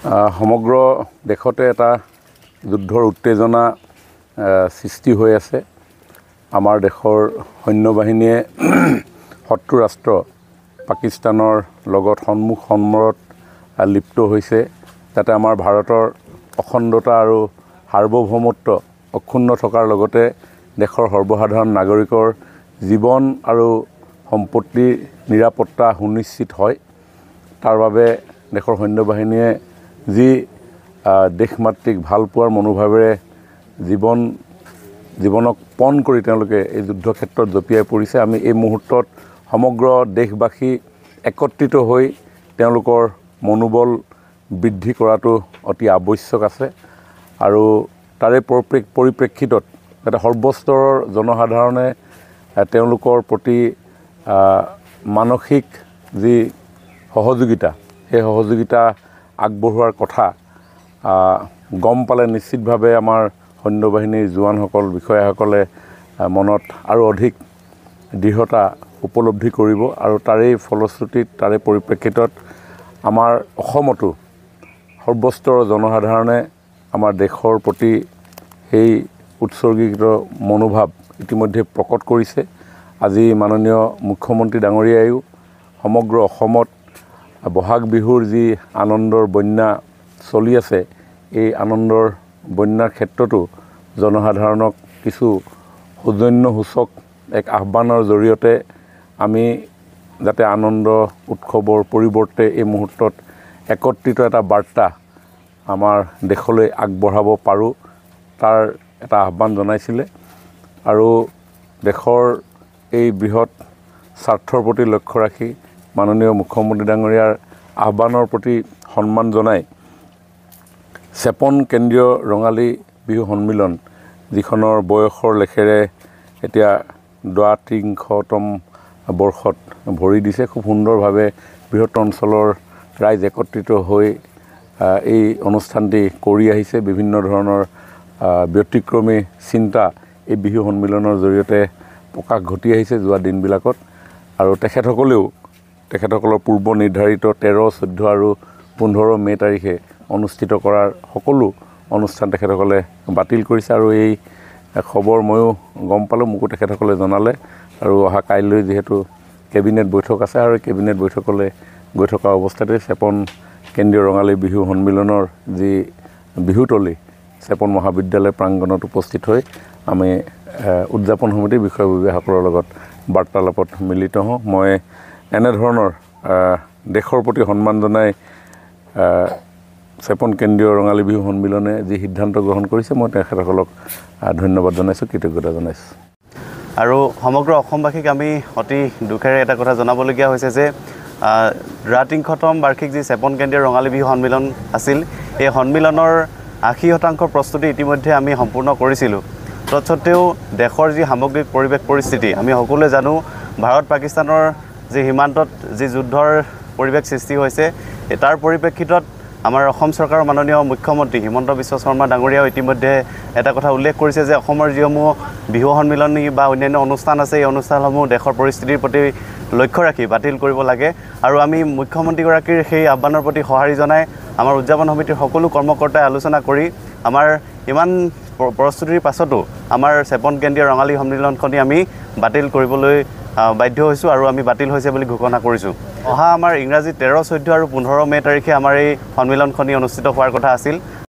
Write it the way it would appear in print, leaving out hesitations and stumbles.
সমগ্ৰ দেশতে এটা যুদ্ধৰ উত্তেজনা সৃষ্টি হৈ আছে। আমাৰ দেশৰ সৈন্যবাহিনীয়ে শত্ৰু ৰাষ্ট্ৰ পাকিস্তানৰ লগত সন্মুখ সমৰত লিপ্ত হৈছে, যাতে আমাৰ ভাৰতৰ অখণ্ডতা আৰু সাৰ্বভৌমত্ব অক্ষুণ্ণ থকাৰ লগতে দেশৰ সৰ্বসাধাৰণ নাগৰিকৰ জীৱন আৰু সম্পত্তিৰ নিৰাপত্তা সুনিশ্চিত হয়। তাৰ বাবে দেশৰ সৈন্যবাহিনীয়ে যি দেশমাতৃক ভাল পোৱাৰ মনোভাৱেৰে জীৱনক পণ কৰি তেওঁলোকে এই যুদ্ধক্ষেত্ৰত জঁপিয়াই পৰিছে। আমি এই মুহূৰ্তত সমগ্ৰ দেশবাসী একত্ৰিত হৈ তেওঁলোকৰ মনোবল বৃদ্ধি কৰাটো অতি আৱশ্যক আছে। আৰু তাৰে পৰিপ্ৰেক্ষিতত যাতে সৰ্বস্তৰৰ জনসাধাৰণে তেওঁলোকৰ প্ৰতি মানসিক যি সহযোগিতা, সেই সহযোগিতা আগবঢ়োৱাৰ কথা গম পালে নিশ্চিতভাৱে আমাৰ সৈন্যবাহিনীৰ জোৱানসকল, বিষয়াসকলে মনত আৰু অধিক দৃঢ়তা উপলব্ধি কৰিব। আৰু তাৰেই ফলশ্ৰুতিত, তাৰে পৰিপ্ৰেক্ষিতত আমাৰ অসমতো সৰ্বস্তৰৰ জনসাধাৰণে আমাৰ দেশৰ প্ৰতি সেই উৎসৰ্গীকৃত মনোভাৱ ইতিমধ্যে প্ৰকট কৰিছে। আজি মাননীয় মুখ্যমন্ত্ৰী ডাঙৰীয়াইও সমগ্ৰ অসমত বহাগ বিহুৰ যি আনন্দৰ বন্যা চলি আছে, এই আনন্দৰ বন্যাৰ ক্ষেত্ৰতো জনসাধাৰণক কিছু সৌজন্যসূচক এক আহ্বানৰ জৰিয়তে আমি যাতে আনন্দ উৎসৱৰ পৰিৱৰ্তে এই মুহূৰ্তত একত্ৰিত এটা বাৰ্তা আমাৰ দেশলৈ আগবঢ়াব পাৰোঁ, তাৰ এটা আহ্বান জনাইছিলে। আৰু দেশৰ এই বৃহৎ স্বাৰ্থৰ প্ৰতি লক্ষ্য ৰাখি মাননীয় মুখ্যমন্ত্ৰী ডাঙৰীয়াৰ আহ্বানৰ প্ৰতি সন্মান জনাই 53 কেন্দ্ৰীয় ৰঙালী বিহু সন্মিলন, যিখনৰ বয়সৰ লেখেৰে এতিয়া ৩০তম বৰ্ষত ভৰি দিছে, খুব সুন্দৰভাৱে বৃহৎ অঞ্চলৰ ৰাইজ একত্ৰিত হৈ এই অনুষ্ঠানটি কৰি আহিছে। বিভিন্ন ধৰণৰ ব্যতিক্ৰমী চিন্তা এই বিহু সন্মিলনৰ জৰিয়তে প্ৰকাশ ঘটি আহিছে যোৱা দিনবিলাকত। আৰু তেখেতসকলৰ পূৰ্ব নিৰ্ধাৰিত 13, 14 আৰু 15 মে তাৰিখে অনুষ্ঠিত কৰাৰ সকলো অনুষ্ঠান তেখেতসকলে বাতিল কৰিছে। আৰু এই খবৰ ময়ো গম পালোঁ, মোকো তেখেতসকলে জনালে। আৰু অহা কাইলৈ যিহেতু কেবিনেট বৈঠক আছে, আৰু কেবিনেট বৈঠকলৈ গৈ থকা অৱস্থাতে 53 কেন্দ্ৰীয় ৰঙালী বিহু সন্মিলনৰ যি বিহুতলী 53 মহাবিদ্যালয় প্ৰাংগণত উপস্থিত হৈ আমি উদযাপন সমিতিৰ বিষয়ববীয়াসকলৰ লগত বাৰ্তালাপত মিলিত হওঁ। মই এনেধৰণৰ দেশৰ প্ৰতি সন্মান জনাই 53 কেন্দ্ৰীয় ৰঙালী বিহু সন্মিলনে যি সিদ্ধান্ত গ্ৰহণ কৰিছে, মই তেখেতসকলক ধন্যবাদ জনাইছোঁ, কৃতজ্ঞতা জনাইছোঁ। আৰু সমগ্ৰ অসমবাসীক আমি অতি দুখেৰে এটা কথা জনাবলগীয়া হৈছে যে ৩০তম বাৰ্ষিক যি 53 কেন্দ্ৰীয় ৰঙালী বিহু সন্মিলন আছিল, এই সন্মিলনৰ ৮০% প্ৰস্তুতি ইতিমধ্যে আমি সম্পূৰ্ণ কৰিছিলোঁ। তৎসত্ত্বেও দেশৰ যি সামগ্ৰিক পৰিৱেশ পৰিস্থিতি আমি সকলোৱে জানো, ভাৰত পাকিস্তানৰ যি সীমান্তত যি যুদ্ধৰ পৰিৱেশ সৃষ্টি হৈছে, তাৰ পৰিপ্ৰেক্ষিতত আমাৰ অসম চৰকাৰৰ মাননীয় মুখ্যমন্ত্ৰী হিমন্ত বিশ্ব শৰ্মা ডাঙৰীয়াও ইতিমধ্যে এটা কথা উল্লেখ কৰিছে যে অসমৰ যিসমূহ বিহু সন্মিলনী বা অন্যান্য অনুষ্ঠান আছে, এই অনুষ্ঠানসমূহ দেশৰ পৰিস্থিতিৰ প্ৰতি লক্ষ্য ৰাখি বাতিল কৰিব লাগে। আৰু আমি মুখ্যমন্ত্ৰীগৰাকীৰ সেই আহ্বানৰ প্ৰতি সঁহাৰি জনাই আমাৰ উদযাপন সমিতিৰ সকলো কৰ্মকৰ্তাই আলোচনা কৰি আমাৰ ইমান প্ৰস্তুতিৰ পাছতো আমাৰ 53 কেন্দ্ৰীয় ৰঙালী সন্মিলনখনি আমি বাতিল কৰিবলৈ বাধ্য হৈছোঁ, আৰু আমি বাতিল হৈছে বুলি ঘোষণা কৰিছোঁ। অহা আমাৰ ইংৰাজী 13, 14 আৰু 15 মে তাৰিখে আমাৰ এই সন্মিলনখনি অনুষ্ঠিত হোৱাৰ কথা আছিল।